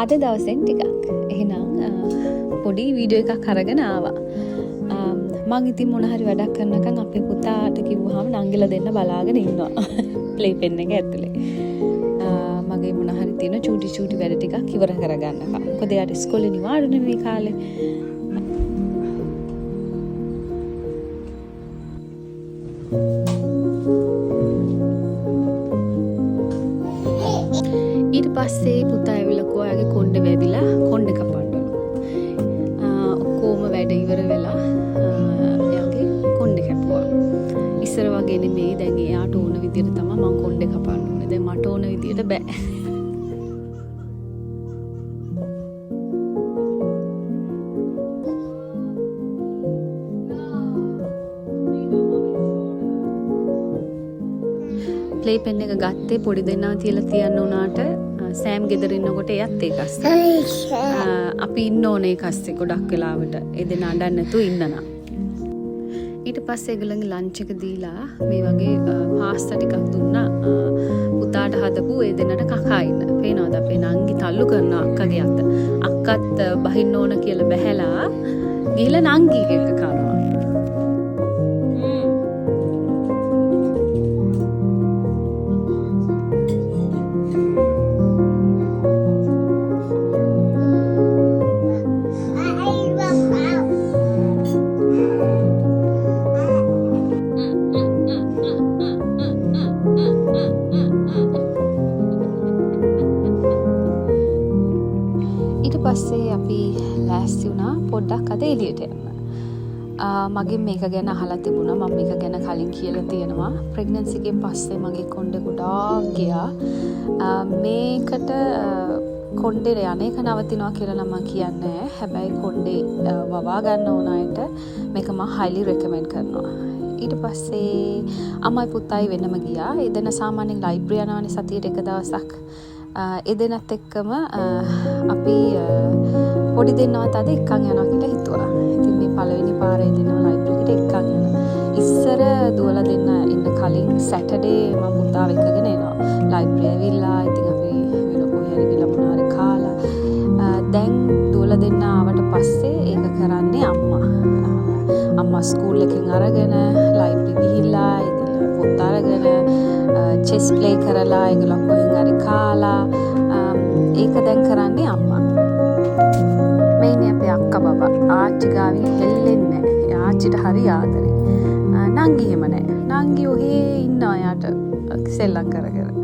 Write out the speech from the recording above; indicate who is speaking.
Speaker 1: අද දවසෙන් ටිකක් එහෙනම් පොඩි වීඩියෝ එකක් අරගෙන ආවා. මං ඉතින් මොන හරි වැඩක් කරනකම් අපේ පුතාට කිව්වහම නංගිලා දෙන්න බලාගෙන ඉන්නවා. ප්ලේ පෙන් එක ඇතුලේ. මගේ මොන හරි තියෙන චූටි වැඩ ටිකක් ඉවර කරගන්නකම්. මොකද යාට ඉස්කෝලේ නිවාඩුනේ මේ කාලේ. ඊට පස්සේ පුතා ඇවිල්ලා කොයාගේ කොණ්ඩේ වැදිලා කොණ්ඩේ කපන්න. ඔක්කොම වැඩ ඉවර වෙලා එයාගේ කොණ්ඩේ කැපුවා. ඉස්සර වගේ නෙමෙයි දැන් එයාට ඕන විදියට තමයි මම කොණ්ඩේ කපන්න ඕනේ. දැන් මට ඕන විදියට බෑ. ප්ලේ පෙන් එක ගත්තේ පොඩි දෙන්නා තියලා තියන්න උනාට සෑම් ගෙදර ඉන්නකොට එයත් ඒක අස්සේ. අපි ඉන්න ඕනේ ඒක අස්සේ ගොඩක් වෙලාවට. ඒ දෙන අඬන්න නැතුව ඉන්නනම්. ඊට පස්සේ ඒගොල්ලන්ගේ ලන්ච් එක දීලා මේ වගේ පාස්තා ටිකක් දුන්නා. පුතාට හදපු ඒ දෙන්නට කකා ඉන්න. පේනවද අපේ නංගි තල්ලු කරන අක්කගේ අත. අක්කත් බහින්න ඕන කියලා බැහැලා ගිහලා නංගිගේ එක කනවා. පස්සේ අපි ලෑස්ති වුණා පොඩ්ඩක් අද එළියට යන්න. මගෙන් මේක ගැන අහලා තිබුණා. මම මේක ගැන කලින් කියලා තියෙනවා. ප්‍රෙග්නන්සි එකෙන් පස්සේ මගේ කොණ්ඩේ ගොඩාක් ගියා. මේකට කොණ්ඩේ යන්නේක නවතිනවා කියලා නම් මම කියන්නේ නැහැ. හැබැයි කොණ්ඩේ වවා ගන්න ඕන අයට මේක මම highly recommend කරනවා. ඊට පස්සේ අම්මයි පුතයි වෙනම ගියා. ඒ දෙන සාමාන්‍යයෙන් ලයිබ්‍රරි යනවානේ සතියට එක දවසක්. එදෙනත් එක්කම අපි පොඩි දෙන්නවත් අද එක්කන් යනවා කියලා හිතුවා. ඉතින් මේ පළවෙනි පාර එදෙනවා ලයිබ්‍රරි එකට එක්කන් යනවා. ඉස්සර දුවලා දෙන්න ඉන්න කලින් සැටර්ඩේ මම පුතාව එකගෙන එනවා. ලයිබ්‍රරි ඇවිල්ලා ඉතින් අපි වෙන කොහේ හරි ගිහලා මොනවා හරි කාලා. දැන් දුවලා දෙන්න ආවට පස්සේ ඒක කරන්නේ අම්මා. අම්මා ස්කූල් එකෙන් අරගෙන ලයිබ්‍රරි ගිහිල්ලා ඉතින් පොත් අරගෙන චෙස් ප්ලේ කරලා ඒගොල්ලෝ කොහෙන් හරි කාලා ඒක දැන් කරන්නේ අම්මා. මේනේ අපේ අක්කා බබා ආච්චි ගාවින් හෙල්ලෙන්නේ නැහැ. ආච්චිට හරි ආදරේ. නංගි එහෙම නැහැ. නංගි ඔහේ ඉන්නවා යාට සෙල්ලම් කර කර.